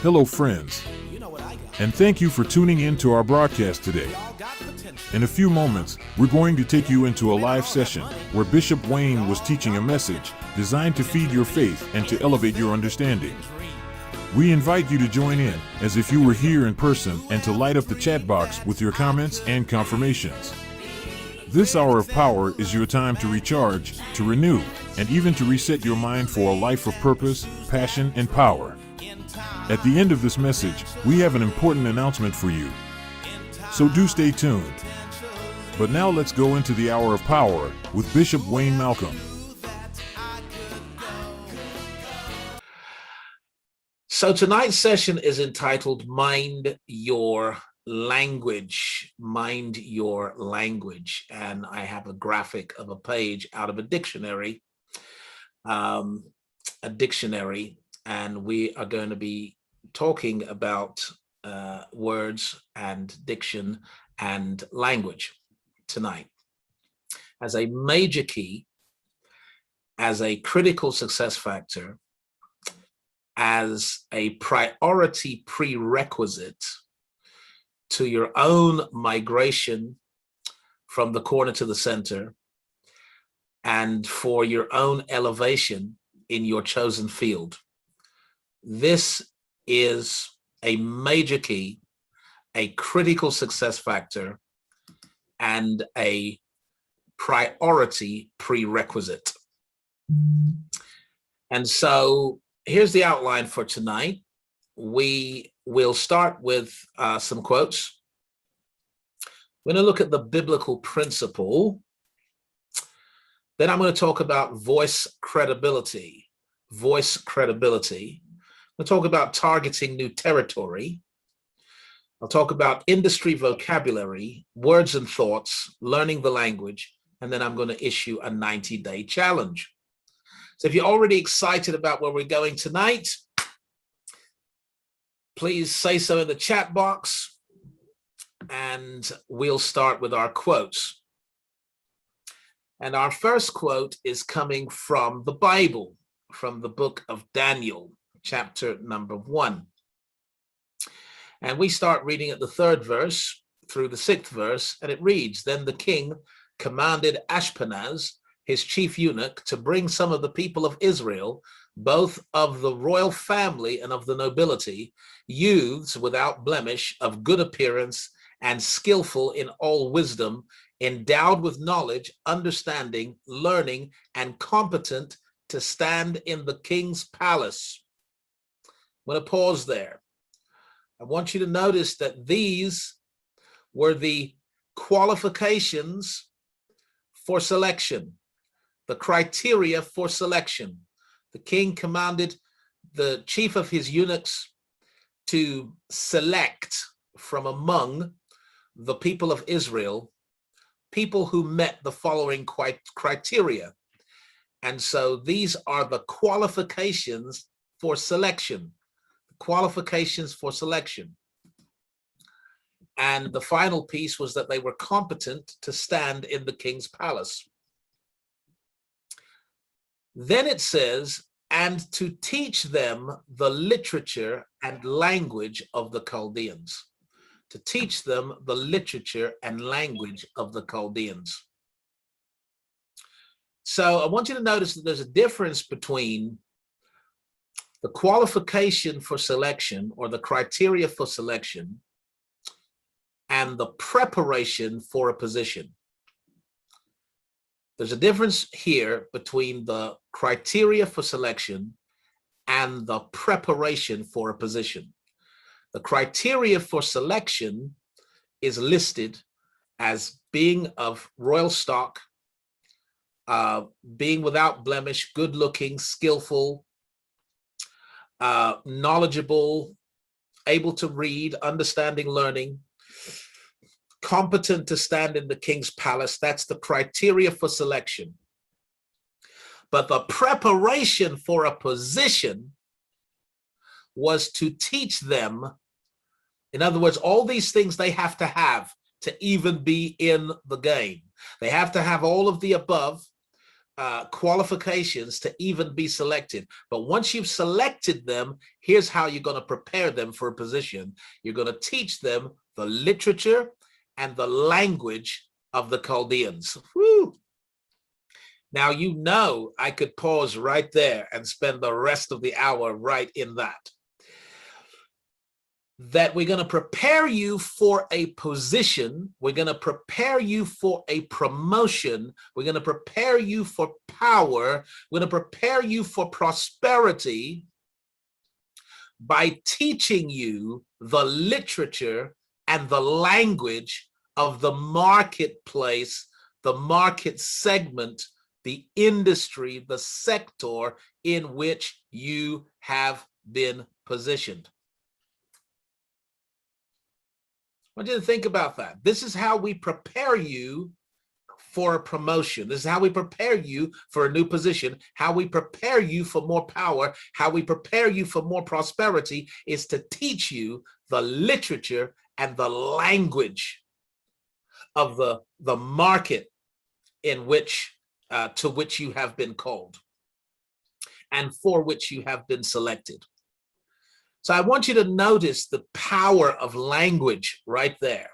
Hello, friends, and thank you for tuning in to our broadcast today. In a few moments, we're going to take you into a live session where Bishop Wayne was teaching a message designed to feed your faith and to elevate your understanding. We invite you to join in as if you were here in person and to light up the chat box with your comments and confirmations. This hour of power is your time to recharge, to renew, and even to reset your mind for a life of purpose, passion, and power. At the end of this message, we have an important announcement for you. So do stay tuned. But now let's go into the hour of power with Bishop Wayne Malcolm. So tonight's session is entitled Mind Your Language. Mind Your Language. And I have a graphic of a page out of a dictionary. And we are going to be talking about words and diction and language tonight as a major key, as a critical success factor, as a priority prerequisite to your own migration from the corner to the center and for your own elevation in your chosen field. This is a major key, a critical success factor, and a priority prerequisite. And so here's the outline for tonight. We will start with some quotes. We're going to look at the biblical principle. Then I'm going to talk about voice credibility. Voice credibility. We'll talk about targeting new territory. I'll talk about industry vocabulary, words and thoughts, learning the language, and then I'm going to issue a 90-day challenge. So if you're already excited about where we're going tonight, please say so in the chat box, and we'll start with our quotes. And our first quote is coming from the Bible, from the book of Daniel, chapter number 1. And we start reading at the 3rd verse through the 6th verse, and it reads, "Then the king commanded Ashpenaz, his chief eunuch, to bring some of the people of Israel, both of the royal family and of the nobility, youths without blemish, of good appearance, and skillful in all wisdom, endowed with knowledge, understanding, learning, and competent to stand in the king's palace." I'm going to pause there. I want you to notice that these were the qualifications for selection, the criteria for selection. The king commanded the chief of his eunuchs to select from among the people of Israel people who met the following criteria. And so these are the qualifications for selection. Qualifications for selection. And the final piece was that they were competent to stand in the king's palace. Then it says, and to teach them the literature and language of the Chaldeans. To teach them the literature and language of the Chaldeans. So I want you to notice that there's a difference between the qualification for selection, or the criteria for selection, and the preparation for a position. There's a difference here between the criteria for selection and the preparation for a position. The criteria for selection is listed as being of royal stock, being without blemish, good looking, skillful, knowledgeable, able to read, understanding, learning, competent to stand in the king's palace. That's the criteria for selection. But the preparation for a position was to teach them, in other words, all these things they have to even be in the game. They have to have all of the above, qualifications to even be selected. But once you've selected them, here's how you're going to prepare them for a position. You're going to teach them the literature and the language of the Chaldeans. Woo! Now, you know, I could pause right there and spend the rest of the hour right in that. That we're going to prepare you for a position. We're going to prepare you for a promotion. We're going to prepare you for power. We're going to prepare you for prosperity by teaching you the literature and the language of the marketplace, the market segment, the industry, the sector in which you have been positioned. I want you to think about that. This is how we prepare you for a promotion. This is how we prepare you for a new position, how we prepare you for more power, how we prepare you for more prosperity is to teach you the literature and the language of the market in which to which you have been called and for which you have been selected. So I want you to notice the power of language right there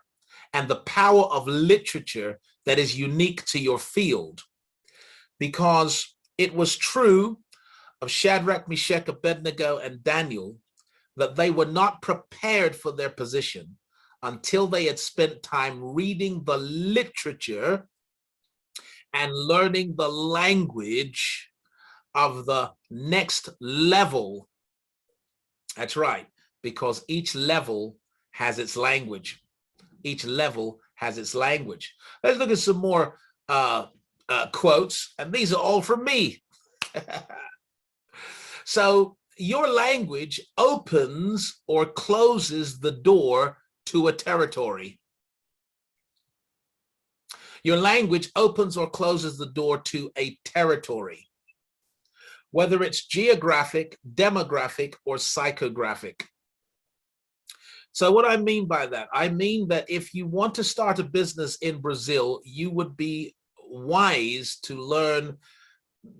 and the power of literature that is unique to your field, because it was true of Shadrach, Meshach, Abednego, and Daniel that they were not prepared for their position until they had spent time reading the literature and learning the language of the next level. That's right, because each level has its language. Each level has its language. Let's look at some more quotes, and these are all from me. So your language opens or closes the door to a territory. Your language opens or closes the door to a territory, whether it's geographic, demographic, or psychographic. So what I mean by that, I mean that if you want to start a business in Brazil, you would be wise to learn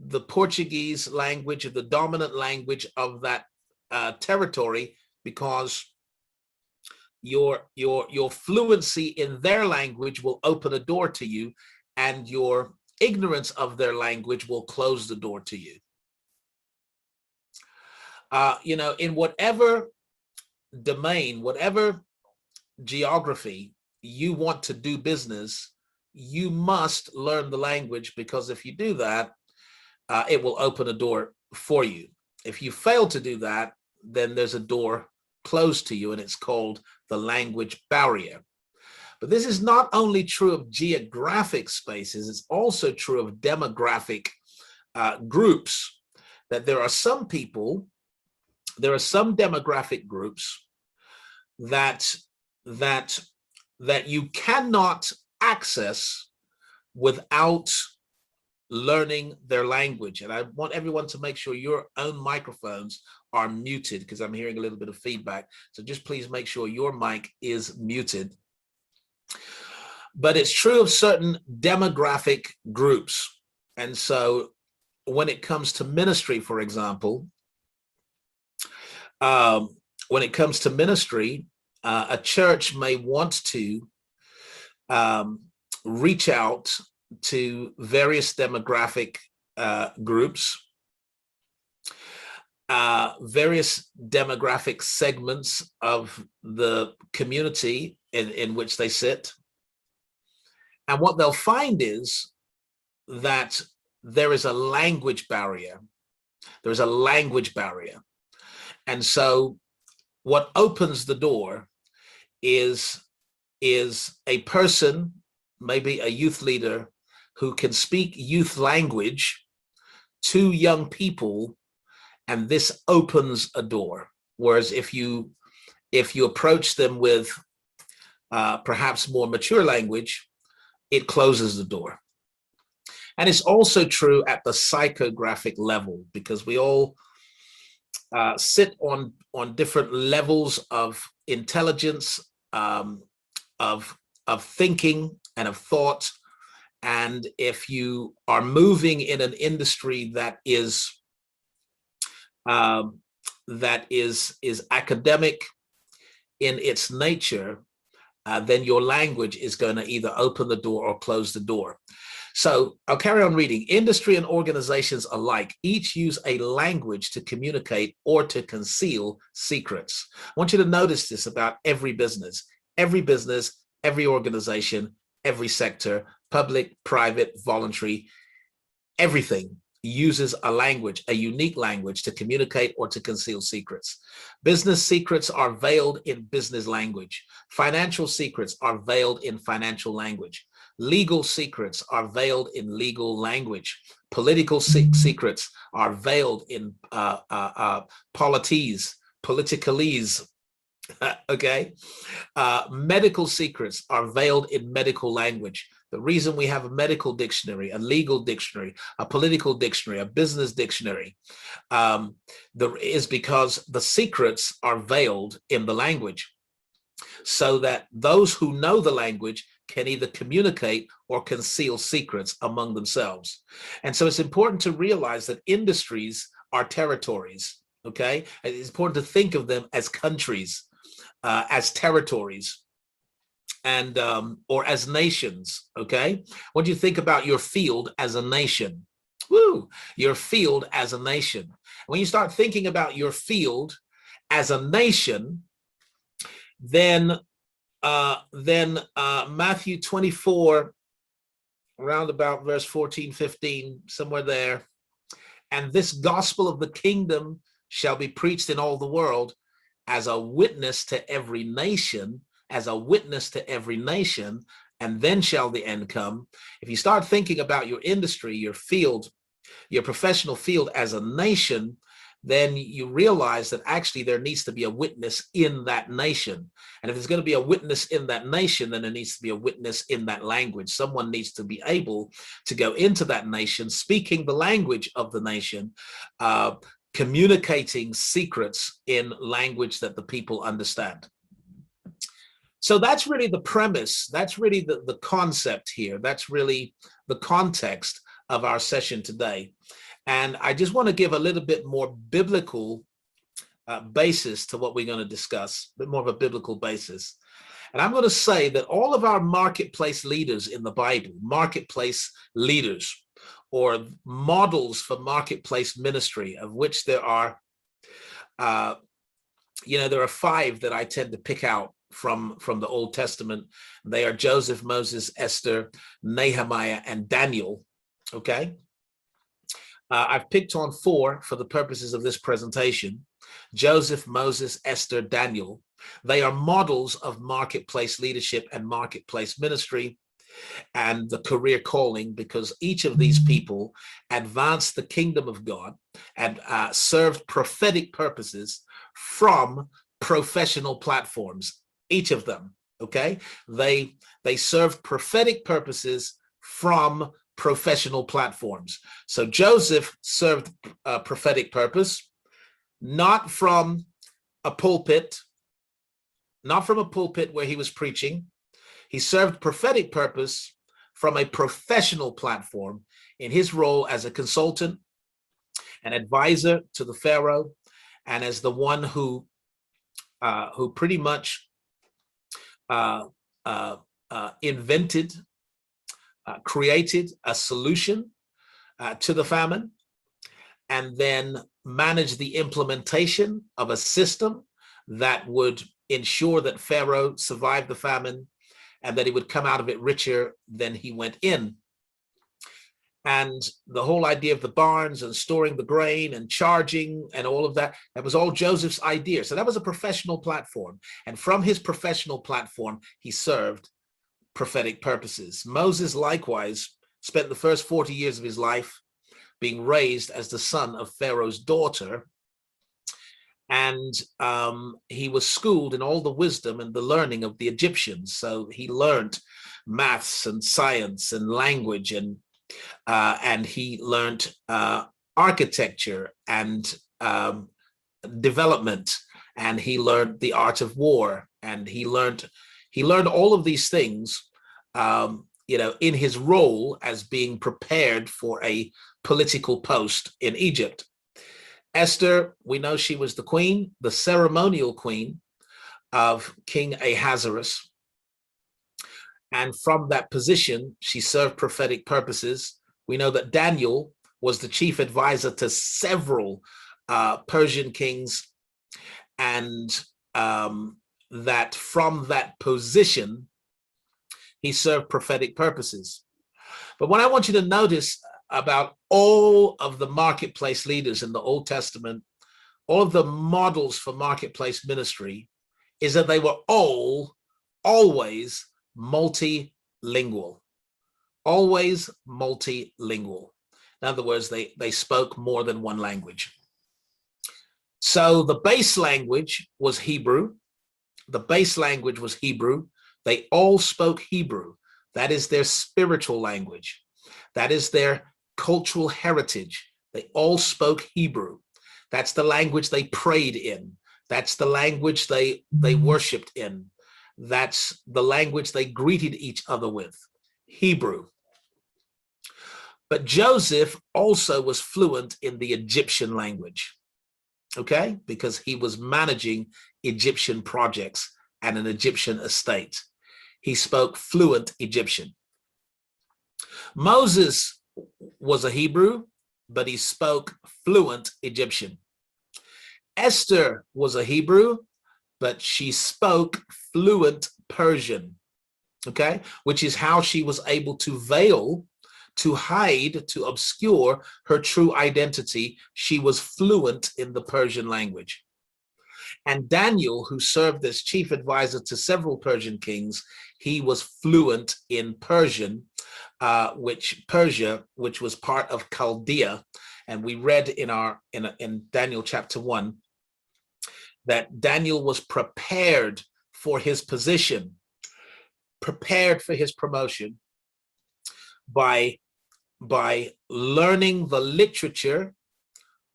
the Portuguese language, or the dominant language of that territory, because your fluency in their language will open a door to you, and your ignorance of their language will close the door to you. You know, in whatever domain, whatever geography you want to do business, you must learn the language, because if you do that, it will open a door for you. If you fail to do that, then there's a door closed to you, and it's called the language barrier. But this is not only true of geographic spaces, it's also true of demographic groups, that there are some people, there are some demographic groups that you cannot access without learning their language. And I want everyone to make sure your own microphones are muted, because I'm hearing a little bit of feedback. So just please make sure your mic is muted. But it's true of certain demographic groups. And so when it comes to ministry, for example, when it comes to ministry, a church may want to reach out to various demographic groups, various demographic segments of the community in which they sit. And what they'll find is that there is a language barrier. There's a language barrier. And so what opens the door is a person, maybe a youth leader, who can speak youth language to young people, and this opens a door. Whereas if you approach them with perhaps more mature language, it closes the door. And it's also true at the psychographic level, because we all sit on different levels of intelligence, of thinking and of thought. And if you are moving in an industry that is academic in its nature, then your language is going to either open the door or close the door. So I'll carry on reading. Industry and organizations alike each use a language to communicate or to conceal secrets. I want you to notice this about every business, every organization, every sector, public, private, voluntary, everything uses a language, a unique language to communicate or to conceal secrets. Business secrets are veiled in business language. Financial secrets are veiled in financial language. Legal secrets are veiled in legal language. Political secrets are veiled in politicalese, okay? Medical secrets are veiled in medical language. The reason we have a medical dictionary, a legal dictionary, a political dictionary, a business dictionary, is because the secrets are veiled in the language, so that those who know the language can either communicate or conceal secrets among themselves. And so it's important to realize that industries are territories, okay? It's important to think of them as countries, as territories, and or as nations, okay? What do you think about your field as a nation? Woo, your field as a nation. When you start thinking about your field as a nation, then Matthew 24, around about verse 14, 15, somewhere there. And this gospel of the kingdom shall be preached in all the world as a witness to every nation, and then shall the end come. If you start thinking about your industry, your field, your professional field as a nation, then you realize that actually there needs to be a witness in that nation. And if there's going to be a witness in that nation, then there needs to be a witness in that language. Someone needs to be able to go into that nation, speaking the language of the nation, communicating secrets in language that the people understand. So that's really the premise. That's really the concept here. That's really the context of our session today. And I just want to give a little bit more biblical basis to what we're going to discuss, a bit more of a biblical basis. And I'm going to say that all of our marketplace leaders in the Bible, marketplace leaders or models for marketplace ministry, of which there are, there are 5 that I tend to pick out from the Old Testament. They are Joseph, Moses, Esther, Nehemiah, and Daniel, okay? I've picked on 4 for the purposes of this presentation: Joseph, Moses, Esther, Daniel. They are models of marketplace leadership and marketplace ministry and the career calling, because each of these people advanced the kingdom of God and served prophetic purposes from professional platforms. Each of them, okay? They served prophetic purposes from professional platforms. So Joseph served a prophetic purpose, not from a pulpit, where he was preaching. He served prophetic purpose from a professional platform in his role as a consultant, an advisor to the Pharaoh, and as the one who pretty much invented, created a solution to the famine, and then managed the implementation of a system that would ensure that Pharaoh survived the famine and that he would come out of it richer than he went in. And the whole idea of the barns and storing the grain and charging and all of that, that was all Joseph's idea. So that was a professional platform. And from his professional platform, he served prophetic purposes. Moses likewise spent the first 40 years of his life being raised as the son of Pharaoh's daughter. And he was schooled in all the wisdom and the learning of the Egyptians. So he learned maths and science and language, and he learned architecture and development, and he learned the art of war, and he learned all of these things in his role as being prepared for a political post in Egypt. Esther, we know she was the queen, the ceremonial queen of King Ahasuerus. And from that position, she served prophetic purposes. We know that Daniel was the chief advisor to several Persian kings, and that from that position, he served prophetic purposes. But what I want you to notice about all of the marketplace leaders in the Old Testament, all of the models for marketplace ministry, is that they were always multilingual, always multilingual. In other words, they spoke more than one language. So the base language was Hebrew. The base language was Hebrew. They all spoke Hebrew. That is their spiritual language. That is their cultural heritage. They all spoke Hebrew. That's the language they prayed in. That's the language they worshiped in. That's the language they greeted each other with, Hebrew. But Joseph also was fluent in the Egyptian language, okay? Because he was managing Egyptian projects and an Egyptian estate. He spoke fluent Egyptian. Moses was a Hebrew, but he spoke fluent Egyptian. Esther was a Hebrew, but she spoke fluent Persian, okay? Which is how she was able to veil, to hide, to obscure her true identity. She was fluent in the Persian language. And Daniel, who served as chief advisor to several Persian kings, he was fluent in Persian, which was part of Chaldea. And we read in Daniel chapter 1 that Daniel was prepared for his position, prepared for his promotion by learning the literature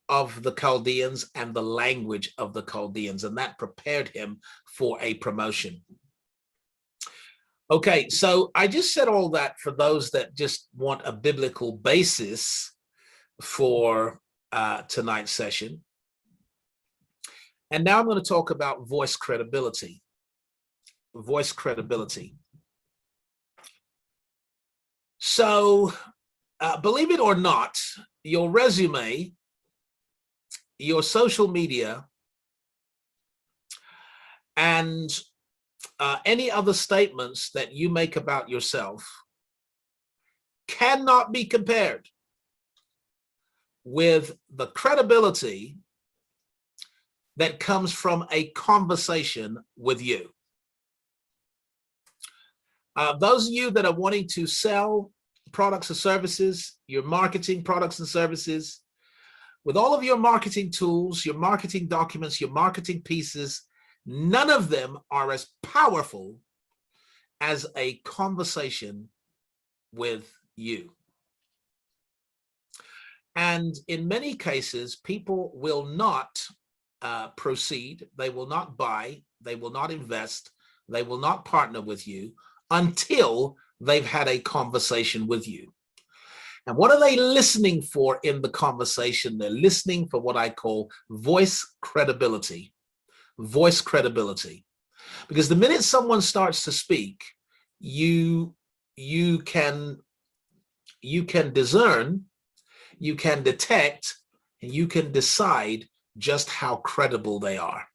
of the Chaldeans and the language of the Chaldeans, and that prepared him for a promotion. Okay, so I just said all that for those that just want a biblical basis for tonight's session. And now I'm going to talk about voice credibility. Voice credibility. So, believe it or not, your resume, your social media, and any other statements that you make about yourself cannot be compared with the credibility that comes from a conversation with you. Those of you that are wanting to sell products or services, you're marketing products and services, with all of your marketing tools, your marketing documents, your marketing pieces, none of them are as powerful as a conversation with you. And in many cases, people will not proceed, they will not buy, they will not invest, they will not partner with you until they've had a conversation with you. And what are they listening for in the conversation? They're listening for what I call voice credibility. Voice credibility. Because the minute someone starts to speak, you can discern, you can detect, and you can decide just how credible they are.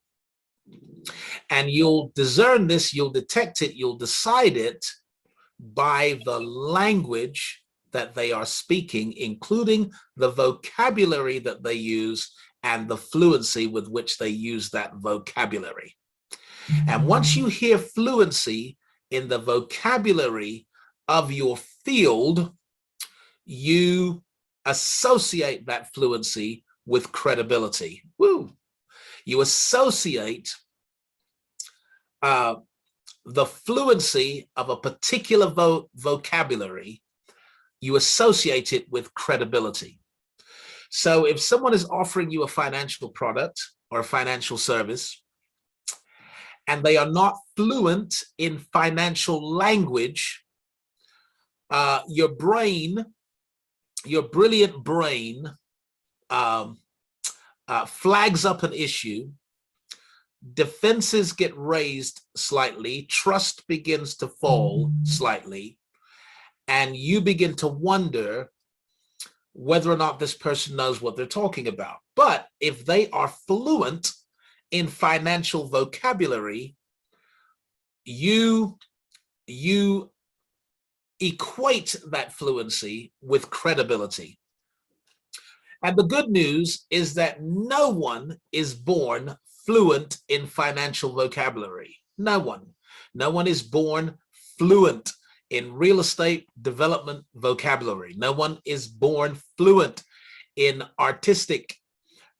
And you'll discern this, you'll detect it, you'll decide it by the language that they are speaking, including the vocabulary that they use and the fluency with which they use that vocabulary. And once you hear fluency in the vocabulary of your field, you associate that fluency with credibility. Woo! You associate the fluency of a particular vocabulary, you associate it with credibility. So if someone is offering you a financial product or a financial service, and they are not fluent in financial language, Your brain, your brilliant brain, flags up an issue. Defenses get raised slightly. Trust begins to fall slightly. And you begin to wonder whether or not this person knows what they're talking about. But if they are fluent in financial vocabulary, you equate that fluency with credibility. And the good news is that no one is born fluent in financial vocabulary. No one. No one is born fluent in real estate development vocabulary. No one is born fluent in artistic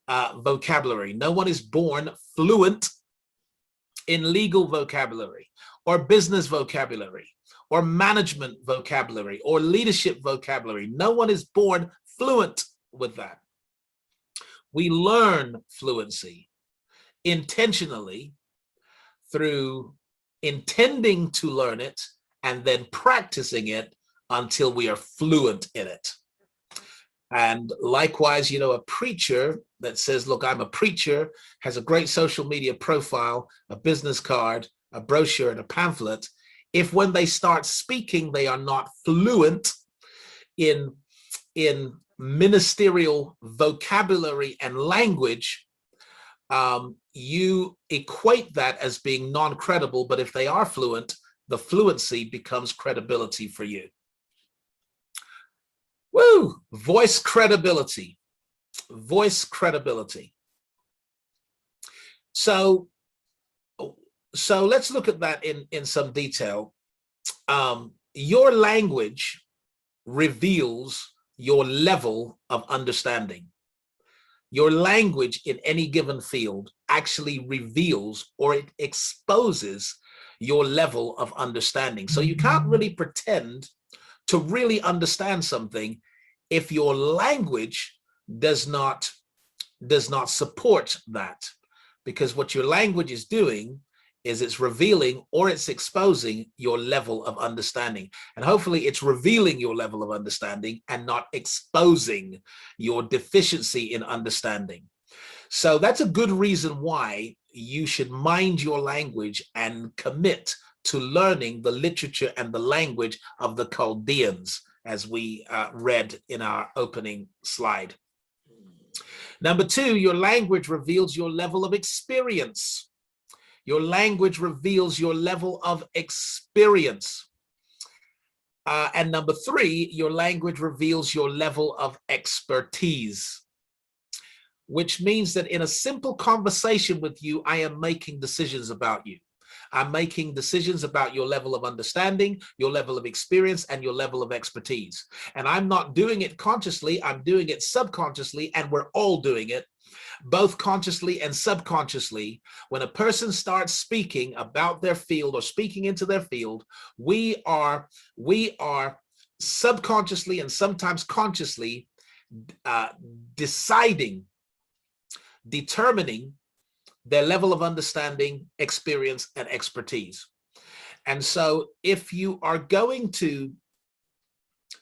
vocabulary. No one is born fluent in legal vocabulary or business vocabulary or management vocabulary or leadership vocabulary. No one is born fluent with that. We learn fluency intentionally through intending to learn it and then practicing it until we are fluent in it. And likewise, you know, a preacher that says, look, I'm a preacher, has a great social media profile, a business card, a brochure, and a pamphlet. If when they start speaking, they are not fluent in ministerial vocabulary and language, you equate that as being non-credible. But if they are fluent, the fluency becomes credibility for you. Woo! Voice credibility. Voice credibility. So let's look at that in some detail. Your language reveals your level of understanding. Your language in any given field actually reveals or it exposes your level of understanding. So you can't really pretend to really understand something if your language does not support that, because what your language is doing is it's revealing or it's exposing your level of understanding. And hopefully it's revealing your level of understanding and not exposing your deficiency in understanding. So that's a good reason why you should mind your language and commit to learning the literature and the language of the Chaldeans, as we read in our opening slide. Number two, your language reveals your level of experience. Your language reveals your level of experience. And number three, your language reveals your level of expertise, which means that in a simple conversation with you, I am making decisions about you. I'm making decisions about your level of understanding, your level of experience, and your level of expertise. And I'm not doing it consciously, I'm doing it subconsciously, and we're all doing it, both consciously and subconsciously. When a person starts speaking about their field or speaking into their field, we are subconsciously and sometimes consciously determining their level of understanding, experience, and expertise. And so if you are going to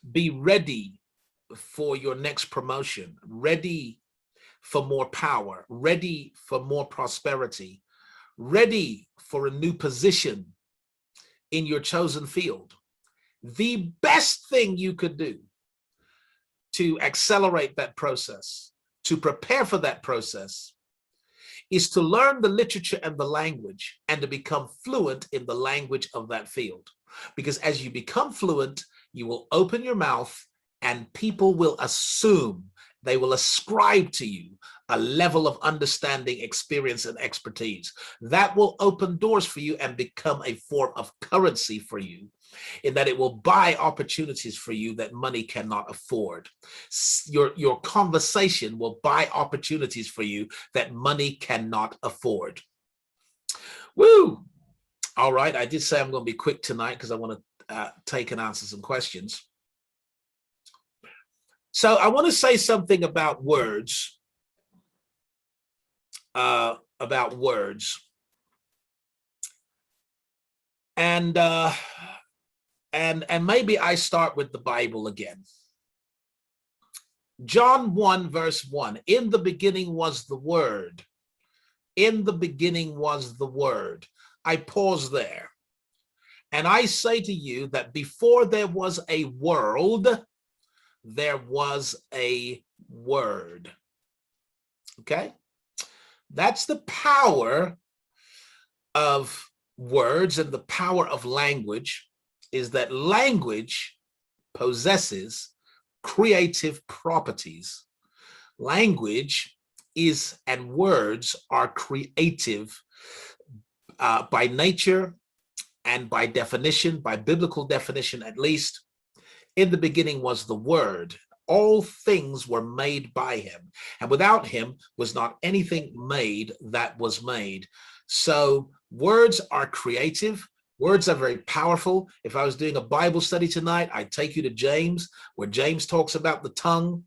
be ready for your next promotion, ready for more power, ready for more prosperity, ready for a new position in your chosen field, the best thing you could do to accelerate that process, to prepare for that process, is to learn the literature and the language and to become fluent in the language of that field. Because as you become fluent, you will open your mouth and people will assume, they will ascribe to you a level of understanding, experience, and expertise. That will open doors for you and become a form of currency for you, in that it will buy opportunities for you that money cannot afford. Your conversation will buy opportunities for you that money cannot afford. Woo! All right, I did say I'm going to be quick tonight because I want to take and answer some questions. So I want to say something about words. And And maybe I start with the Bible again. John 1 verse 1, in the beginning was the Word. In the beginning was the Word. I pause there. And I say to you that before there was a world, there was a word. Okay? That's the power of words, and the power of language is that language possesses creative properties. Language is, and words are creative by nature and by definition, by biblical definition at least. In the beginning was the Word. All things were made by him, and without him was not anything made that was made. So words are creative. Words are very powerful. If I was doing a Bible study tonight, I'd take you to James, where James talks about the tongue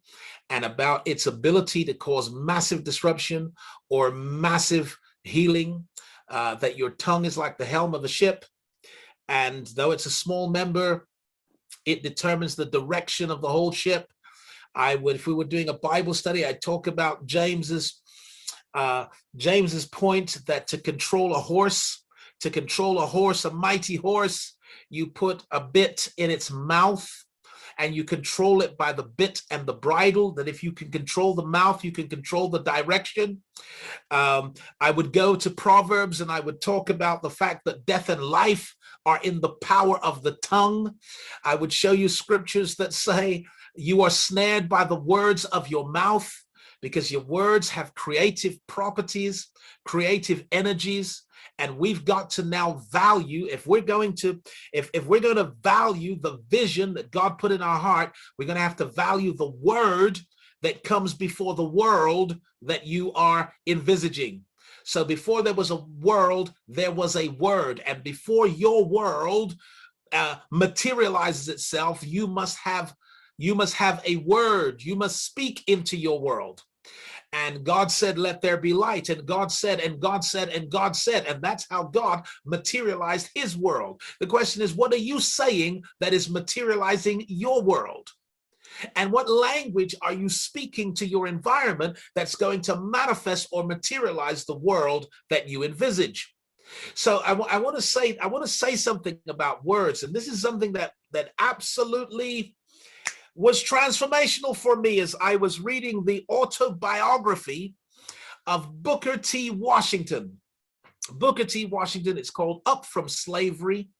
and about its ability to cause massive disruption or massive healing, that your tongue is like the helm of a ship. And though it's a small member, it determines the direction of the whole ship. If we were doing a Bible study, I'd talk about James's point that to control a horse, a mighty horse, you put a bit in its mouth and you control it by the bit and the bridle, that if you can control the mouth, you can control the direction. I would go to Proverbs and I would talk about the fact that death and life are in the power of the tongue. I would show you scriptures that say you are snared by the words of your mouth, because your words have creative properties, creative energies. And we've got to now value, if we're going to value the vision that God put in our heart, we're going to have to value the word that comes before the world that you are envisaging. So before there was a world, there was a word. And before your world materializes itself, you must have a word. You must speak into your world. And God said, let there be light. And God said, and God said, and God said. And that's how God materialized his world. The question is, what are you saying that is materializing your world? And what language are you speaking to your environment that's going to manifest or materialize the world that you envisage? So I want to say something about words. And this is something that absolutely was transformational for me as I was reading the autobiography of Booker T. Washington. Booker T. Washington, it's called Up From Slavery.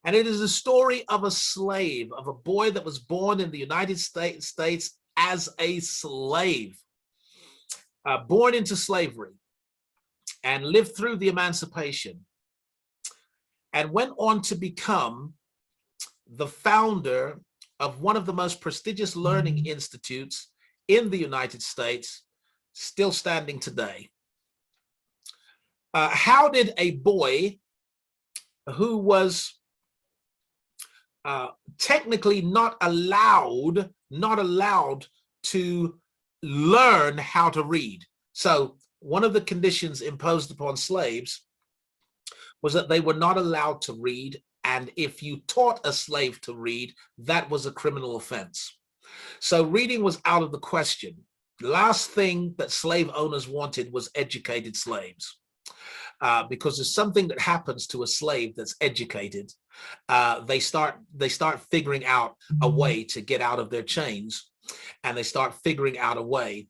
And it is a story of a slave, of a boy that was born in the United States as a slave, born into slavery and lived through the emancipation and went on to become the founder of one of the most prestigious learning institutes in the United States, still standing today. How did a boy who was technically not allowed to learn how to read? So one of the conditions imposed upon slaves was that they were not allowed to read. And if you taught a slave to read, that was a criminal offense. So reading was out of the question. The last thing that slave owners wanted was educated slaves, because there's something that happens to a slave that's educated. They start figuring out a way to get out of their chains, and they start figuring out a way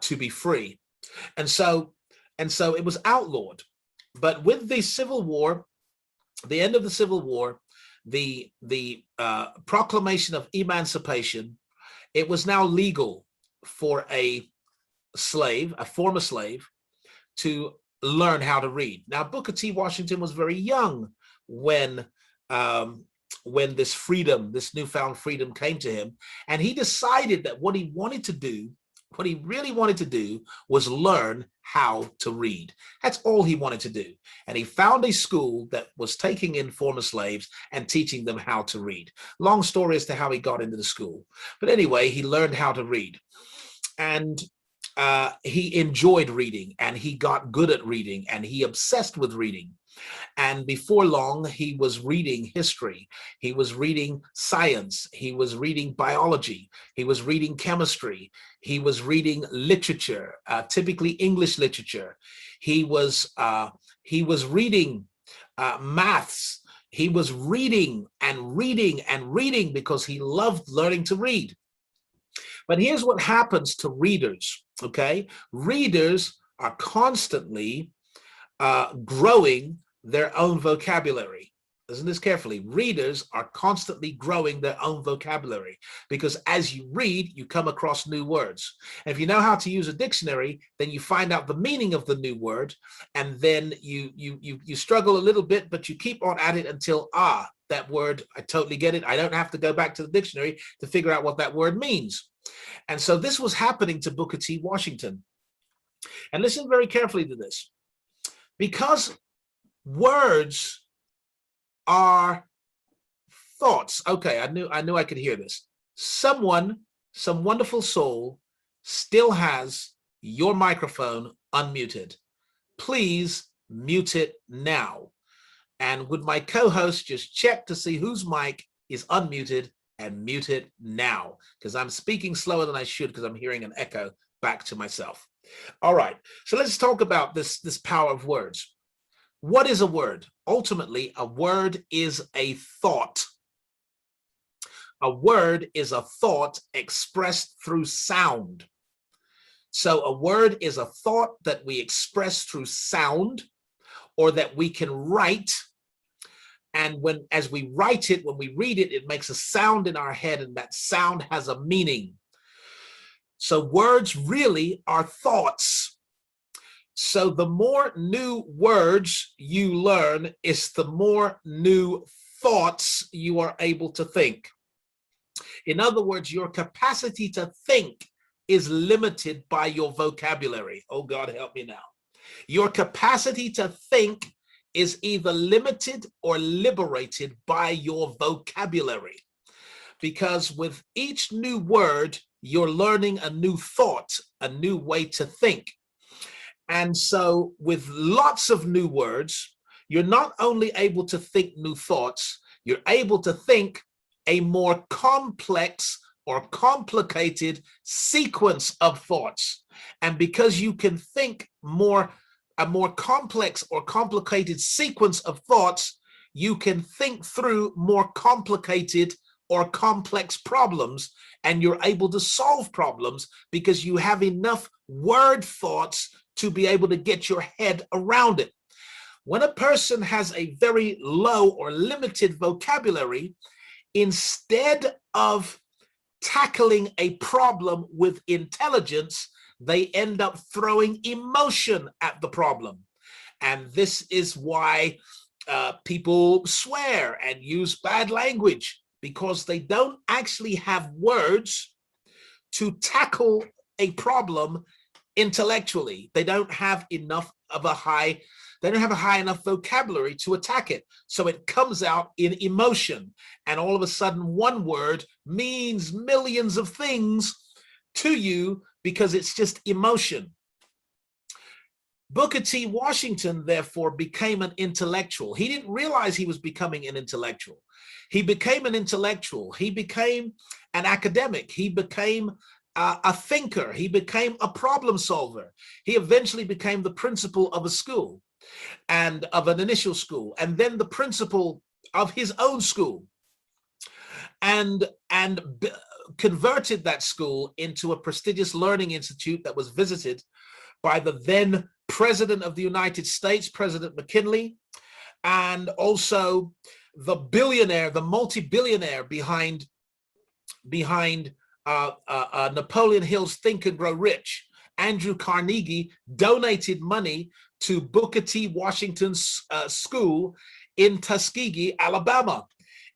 to be free. And so it was outlawed. But with the Civil War, the end of the Civil War, the proclamation of emancipation, it was now legal for a slave, a former slave, to learn how to read. Now, Booker T. Washington was very young when this freedom, this newfound freedom, came to him, and he decided that what he really wanted to do was learn how to read. That's all he wanted to do. And he found a school that was taking in former slaves and teaching them how to read. Long story as to how he got into the school. But anyway, he learned how to read. And he enjoyed reading, and he got good at reading, and he obsessed with reading. And before long, he was reading history. He was reading science. He was reading biology. He was reading chemistry. He was reading literature, typically English literature. He was reading maths. He was reading and reading and reading because he loved learning to read. But here's what happens to readers, okay? Readers are constantly growing their own vocabulary. Listen to this carefully. Readers are constantly growing their own vocabulary because as you read, you come across new words. And if you know how to use a dictionary, then you find out the meaning of the new word, and then you struggle a little bit, but you keep on at it until, that word, I totally get it. I don't have to go back to the dictionary to figure out what that word means. And so this was happening to Booker T. Washington. And listen very carefully to this. Because words are thoughts. Okay, I knew I could hear this. Some wonderful soul still has your microphone unmuted. Please mute it now. And would my co-host just check to see whose mic is unmuted and mute it now? Because I'm speaking slower than I should because I'm hearing an echo back to myself. All right, so let's talk about this power of words. What is a word? Ultimately, a word is a thought. A word is a thought expressed through sound. So a word is a thought that we express through sound, or that we can write. And as we write it, when we read it, it makes a sound in our head, and that sound has a meaning. So words really are thoughts. So the more new words you learn, is the more new thoughts you are able to think. In other words, your capacity to think is limited by your vocabulary. Oh, God, help me now. Your capacity to think is either limited or liberated by your vocabulary. Because with each new word, you're learning a new thought, a new way to think. And so with lots of new words, you're not only able to think new thoughts, you're able to think a more complex or complicated sequence of thoughts. And because you can think a more complex or complicated sequence of thoughts, you can think through more complicated or complex problems, and you're able to solve problems because you have enough word thoughts to be able to get your head around it. When a person has a very low or limited vocabulary, instead of tackling a problem with intelligence, they end up throwing emotion at the problem. And this is why people swear and use bad language, because they don't actually have words to tackle a problem intellectually. They don't have a high enough vocabulary to attack it. So it comes out in emotion. And all of a sudden, one word means millions of things to you because it's just emotion. Booker T. Washington, therefore, became an intellectual. He didn't realize he was becoming an intellectual. He became an intellectual. He became an academic. He became a thinker. He became a problem solver. He eventually became the principal of a school, and of an initial school, and then the principal of his own school, and converted that school into a prestigious learning institute that was visited by the then President of the United States, President McKinley, and also the billionaire, the multi-billionaire behind Napoleon Hill's Think and Grow Rich, Andrew Carnegie, donated money to Booker T. Washington's school in Tuskegee, Alabama.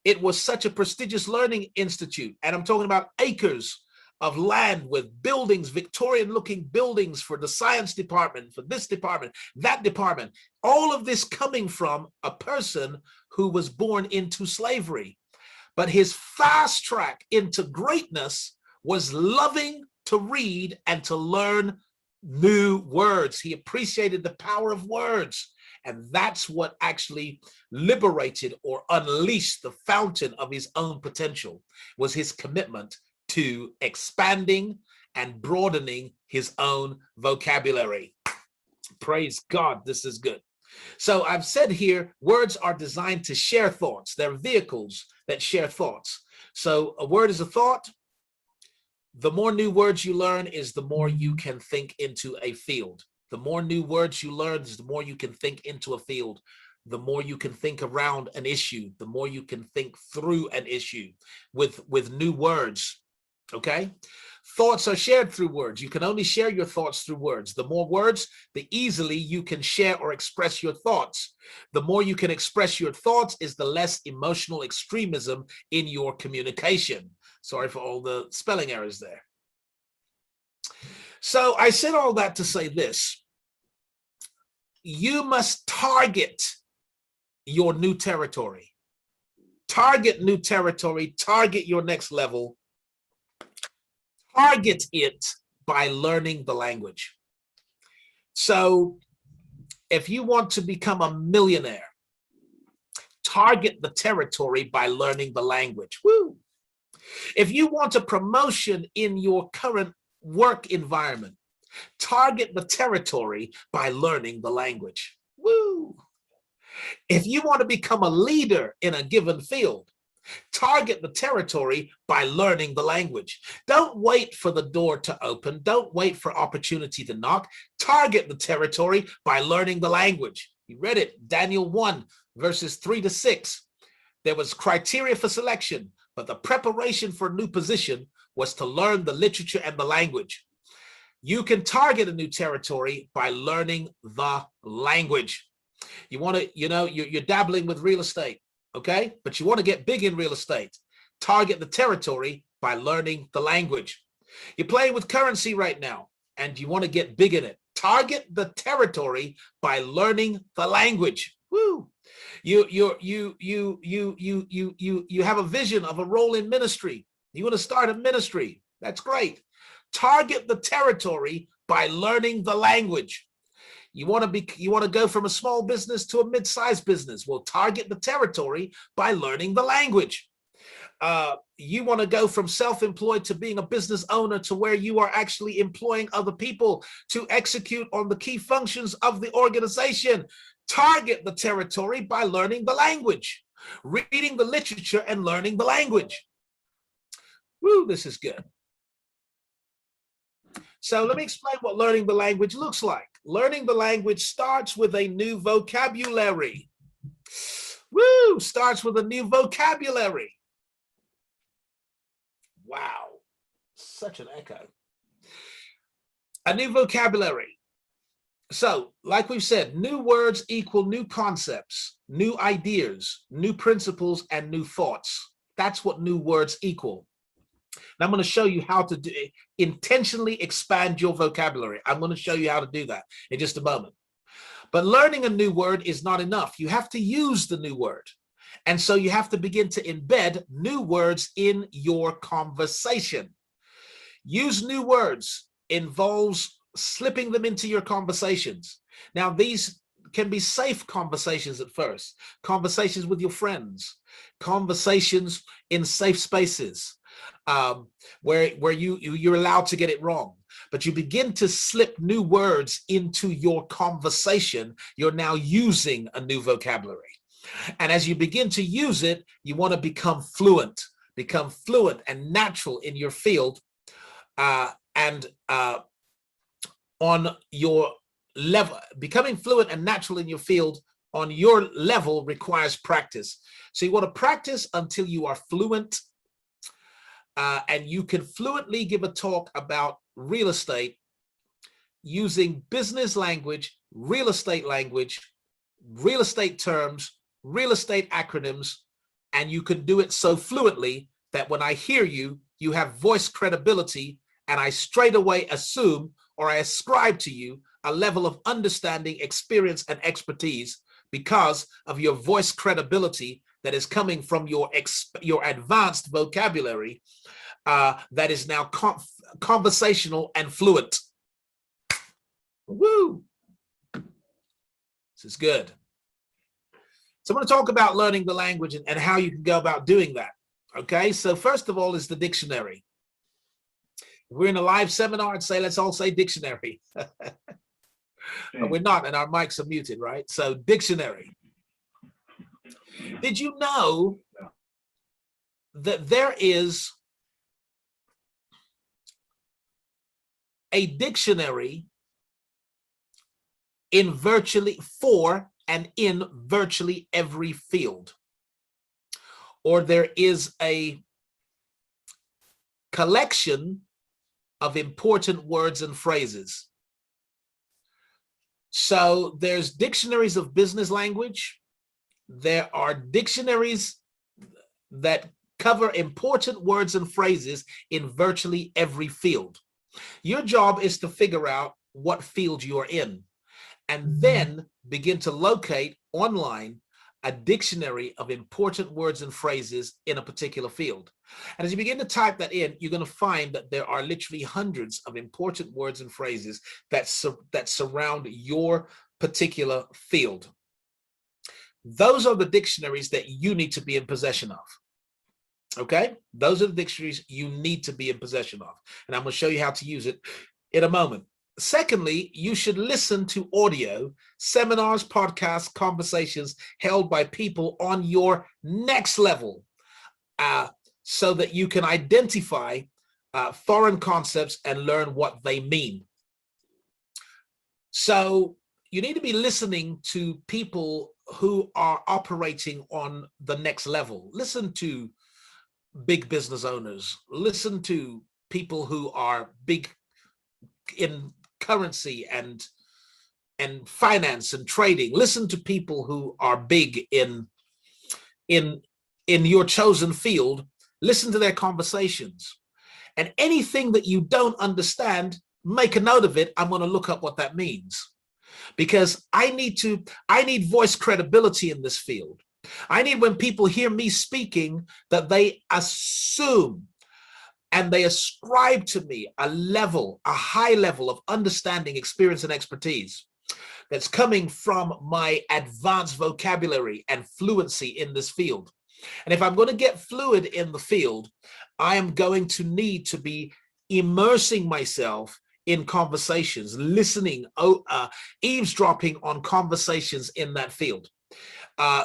It was such a prestigious learning institute, and I'm talking about acres of land with buildings, Victorian-looking buildings for the science department, for this department, that department. All of this coming from a person who was born into slavery. But his fast track into greatness was loving to read and to learn new words. He appreciated the power of words. And that's what actually liberated or unleashed the fountain of his own potential, was his commitment to expanding and broadening his own vocabulary. Praise God, this is good. So I've said here, words are designed to share thoughts. They're vehicles that share thoughts. So a word is a thought. The more new words you learn is the more you can think into a field. The more new words you learn is the more you can think into a field. The more you can think around an issue, the more you can think through an issue with new words. Okay? Thoughts are shared through words. You can only share your thoughts through words. The more words, the easily you can share or express your thoughts. The more you can express your thoughts is the less emotional extremism in your communication. Sorry for all the spelling errors there. So I said all that to say this. You must target your new territory. Target new territory, target your next level. Target it by learning the language. So if you want to become a millionaire, target the territory by learning the language. Woo! If you want a promotion in your current work environment, target the territory by learning the language. Woo! If you want to become a leader in a given field, target the territory by learning the language. Don't wait for the door to open. Don't wait for opportunity to knock. Target the territory by learning the language. You read it, Daniel 1, verses 3-6. There was criteria for selection, but the preparation for a new position was to learn the literature and the language. You can target a new territory by learning the language. You want to, you're dabbling with real estate. Okay, but you want to get big in real estate. Target the territory by learning the language. You're playing with currency right now and you want to get big in it. Target the territory by learning the language. Woo! You have a vision of a role in ministry. You want to start a ministry. That's great. Target the territory by learning the language. You want to go from a small business to a mid-sized business. Well, target the territory by learning the language. You want to go from self-employed to being a business owner to where you are actually employing other people to execute on the key functions of the organization. Target the territory by learning the language, reading the literature and learning the language. Woo, this is good. So let me explain what learning the language looks like. Learning the language starts with a new vocabulary. Woo! Starts with a new vocabulary. Wow. Such an echo. A new vocabulary. So, like we've said, new words equal new concepts, new ideas, new principles, and new thoughts. That's what new words equal. And I'm going to show you how to intentionally expand your vocabulary. I'm going to show you how to do that in just a moment. But learning a new word is not enough. You have to use the new word. And so you have to begin to embed new words in your conversation. Use new words involves slipping them into your conversations. Now, these can be safe conversations at first. Conversations with your friends. Conversations in safe spaces. Where you're allowed to get it wrong, but you begin to slip new words into your conversation. You're now using a new vocabulary, and as you begin to use it, you want to become fluent and natural in your field, and on your level. Becoming fluent and natural in your field on your level requires practice. So you want to practice until you are fluent. And you can fluently give a talk about real estate using business language, real estate terms, real estate acronyms, and you can do it so fluently that when I hear you, you have voice credibility, and I straight away assume or I ascribe to you a level of understanding, experience, and expertise because of your voice credibility that is coming from your advanced vocabulary that is now conversational and fluent. Woo! This is good. So I'm going to talk about learning the language and how you can go about doing that. Okay, so first of all is the dictionary. We're in a live seminar and say, let's all say dictionary. But we're not, and our mics are muted, right? So dictionary. Did you know that there is a dictionary in virtually every field? Or there is a collection of important words and phrases. So there's dictionaries of business language. There are dictionaries that cover important words and phrases in virtually every field. Your job is to figure out what field you are in and then begin to locate online a dictionary of important words and phrases in a particular field. And as you begin to type that in, you're going to find that there are literally hundreds of important words and phrases that surround your particular field. Those are the dictionaries that you need to be in possession of. Okay? Those are the dictionaries you need to be in possession of. And I'm going to show you how to use it in a moment. Secondly, you should listen to audio, seminars, podcasts, conversations held by people on your next level so that you can identify foreign concepts and learn what they mean. So you need to be listening to people who are operating on the next level. Listen to big business owners. Listen to people who are big in currency and finance and trading. Listen to people who are big in your chosen field. Listen to their conversations. And anything that you don't understand, make a note of it. I'm going to look up what that means, because I need voice credibility in this field. I need, when people hear me speaking, that they assume and they ascribe to me a high level of understanding, experience, and expertise that's coming from my advanced vocabulary and fluency in this field. And if I'm going to get fluid in the field, I am going to need to be immersing myself in conversations, listening, eavesdropping on conversations in that field.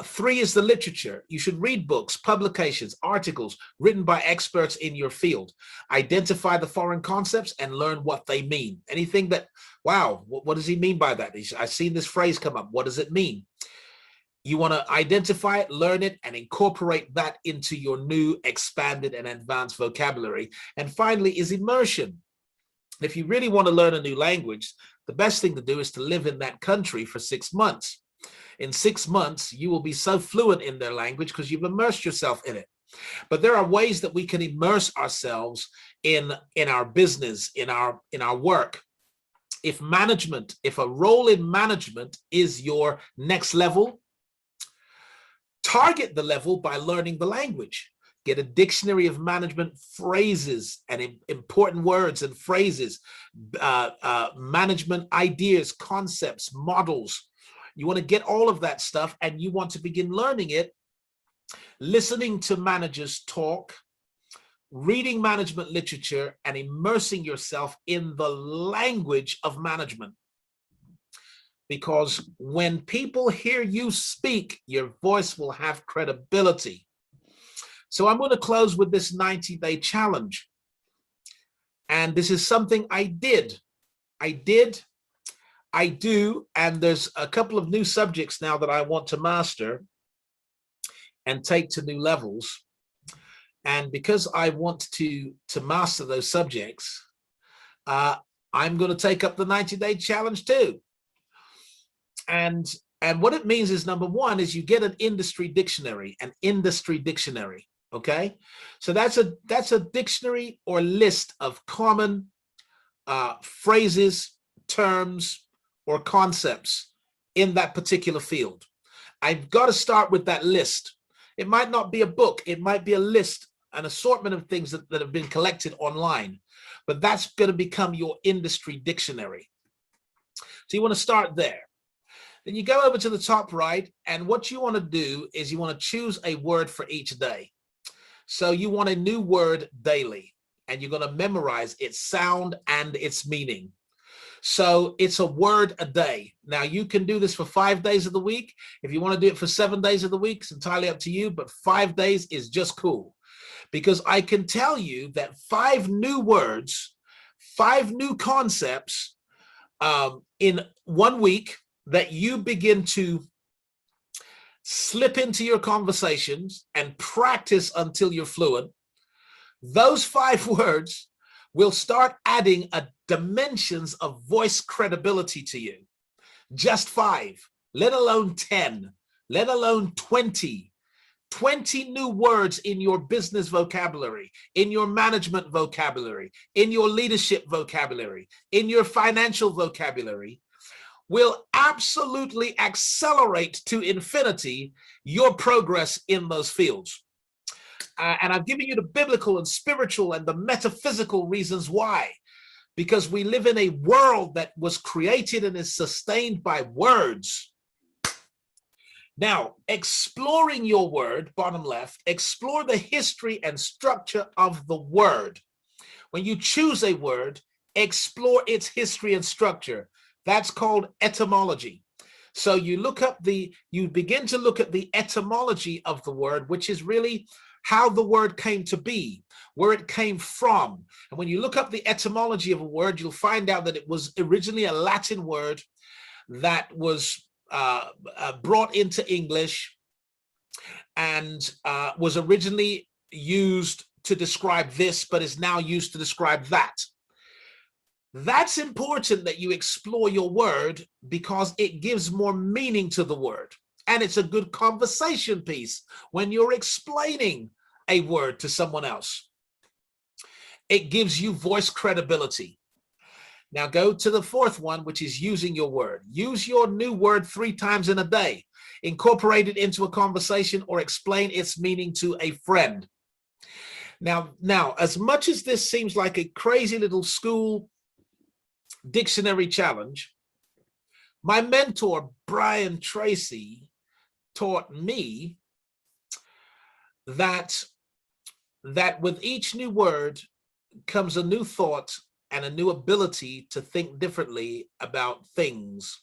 3 is the literature. You should read books, publications, articles written by experts in your field. Identify the foreign concepts and learn what they mean. Anything that, wow, what does he mean by that? I've seen this phrase come up. What does it mean? You want to identify it, learn it, and incorporate that into your new expanded and advanced vocabulary. And finally is immersion. If you really want to learn a new language, the best thing to do is to live in that country for 6 months. In 6 months, you will be so fluent in their language because you've immersed yourself in it. But there are ways that we can immerse ourselves in our business, in our work. If a role in management is your next level, target the level by learning the language. Get a dictionary of management phrases and important words and phrases, management ideas, concepts, models. You want to get all of that stuff, and you want to begin learning it, listening to managers talk, reading management literature, and immersing yourself in the language of management. Because when people hear you speak, your voice will have credibility. So I'm going to close with this 90-day challenge. And this is something I do, and there's a couple of new subjects now that I want to master and take to new levels. And because I want to master those subjects, I'm going to take up the 90-day challenge too. And what it means is, number one, is you get an industry dictionary, okay? So that's a dictionary or list of common phrases, terms, or concepts in that particular field. I've got to start with that list. It might not be a book. It might be a list, an assortment of things that have been collected online, but that's going to become your industry dictionary. So you want to start there. Then you go over to the top right, and what you want to do is you want to choose a word for each day. So you want a new word daily, and you're going to memorize its sound and its meaning. So it's a word a day. Now you can do this for 5 days of the week. If you want to do it for 7 days of the week, it's entirely up to you, but 5 days is just cool. Because I can tell you that 5 new words, 5 new concepts in 1 week that you begin to slip into your conversations and practice until you're fluent, those 5 words will start adding a dimensions of voice credibility to you. Just 5, let alone 10, let alone 20 new words in your business vocabulary, in your management vocabulary, in your leadership vocabulary, in your financial vocabulary, will absolutely accelerate to infinity your progress in those fields. And I've given you the biblical and spiritual and the metaphysical reasons why. Because we live in a world that was created and is sustained by words. Now, exploring your word, bottom left, explore the history and structure of the word. When you choose a word, explore its history and structure. That's called etymology. So you begin to look at the etymology of the word, which is really how the word came to be, where it came from. And when you look up the etymology of a word, you'll find out that it was originally a Latin word that was brought into English and was originally used to describe this, but is now used to describe that. That's important that you explore your word because it gives more meaning to the word. And it's a good conversation piece when you're explaining a word to someone else. It gives you voice credibility. Now go to the 4th one, which is using your word. Use your new word 3 times in a day. Incorporate it into a conversation or explain its meaning to a friend. Now, as much as this seems like a crazy little school dictionary challenge, my mentor, Brian Tracy, taught me that with each new word comes a new thought and a new ability to think differently about things.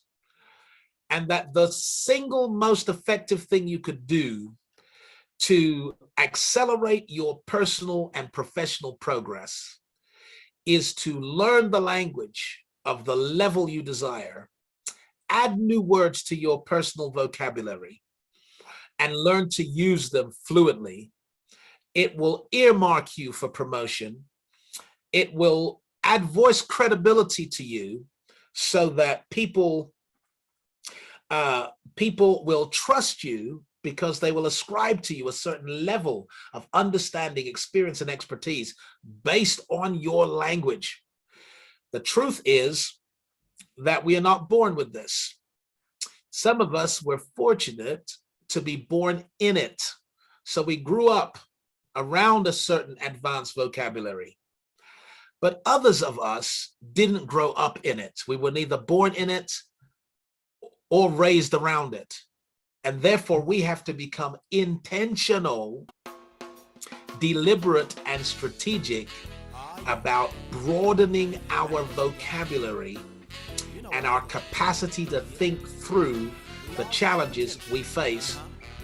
And that the single most effective thing you could do to accelerate your personal and professional progress is to learn the language of the level you desire, add new words to your personal vocabulary, and learn to use them fluently. It will earmark you for promotion. It will add voice credibility to you so that people will trust you because they will ascribe to you a certain level of understanding, experience, and expertise based on your language. The truth is that we are not born with this. Some of us were fortunate to be born in it. So we grew up around a certain advanced vocabulary. But others of us didn't grow up in it. We were neither born in it or raised around it. And therefore, we have to become intentional, deliberate, and strategic about broadening our vocabulary and our capacity to think through the challenges we face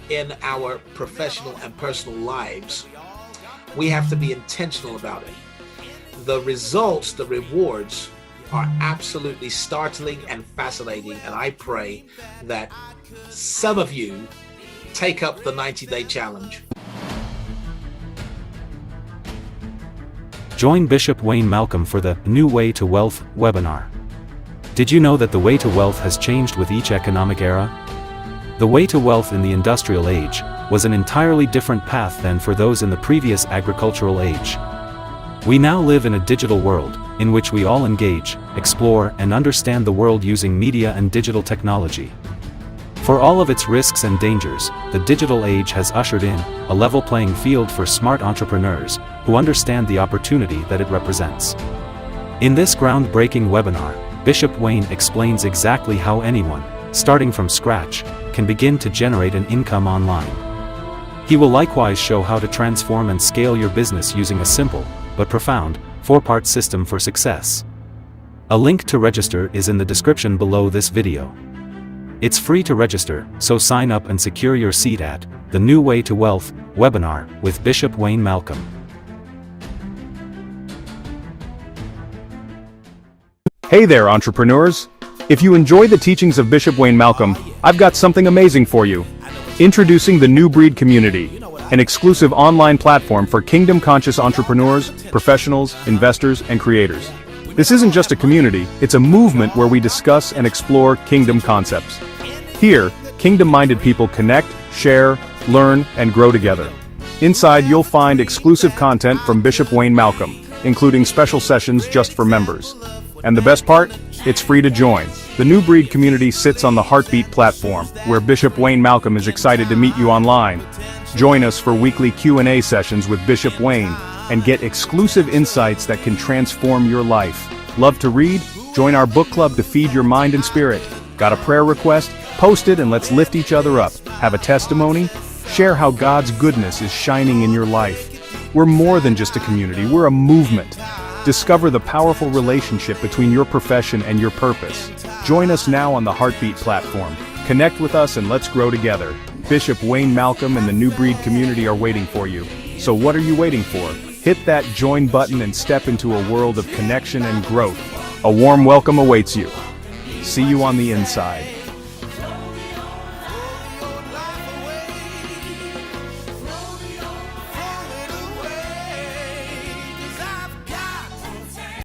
in our professional and personal lives. We have to be intentional about it. The results, the rewards are absolutely startling and fascinating. And I pray that some of you take up the 90-day challenge. Join Bishop Wayne Malcolm for the New Way to Wealth webinar. Did you know that the way to wealth has changed with each economic era? The way to wealth in the industrial age was an entirely different path than for those in the previous agricultural age. We now live in a digital world, in which we all engage, explore, and understand the world using media and digital technology. For all of its risks and dangers, the digital age has ushered in a level playing field for smart entrepreneurs who understand the opportunity that it represents. In this groundbreaking webinar, Bishop Wayne explains exactly how anyone, starting from scratch, can begin to generate an income online. He will likewise show how to transform and scale your business using a simple, but profound, 4-part system for success. A link to register is in the description below this video. It's free to register, so sign up and secure your seat at The New Way to Wealth webinar with Bishop Wayne Malcolm. Hey there, entrepreneurs! If you enjoy the teachings of Bishop Wayne Malcolm, I've got something amazing for you. Introducing the New Breed Community, an exclusive online platform for kingdom-conscious entrepreneurs, professionals, investors, and creators. This isn't just a community, it's a movement where we discuss and explore kingdom concepts. Here, kingdom-minded people connect, share, learn, and grow together. Inside, you'll find exclusive content from Bishop Wayne Malcolm, including special sessions just for members. And the best part? It's free to join. The New Breed Community sits on the Heartbeat platform, where Bishop Wayne Malcolm is excited to meet you online. Join us for weekly Q&A sessions with Bishop Wayne, and get exclusive insights that can transform your life. Love to read? Join our book club to feed your mind and spirit. Got a prayer request? Post it and let's lift each other up. Have a testimony? Share how God's goodness is shining in your life. We're more than just a community, we're a movement. Discover the powerful relationship between your profession and your purpose. Join us now on the Heartbeat platform. Connect with us and let's grow together. Bishop Wayne Malcolm and the New Breed Community are waiting for you. So what are you waiting for? Hit that join button and step into a world of connection and growth. A warm welcome awaits you. See you on the inside.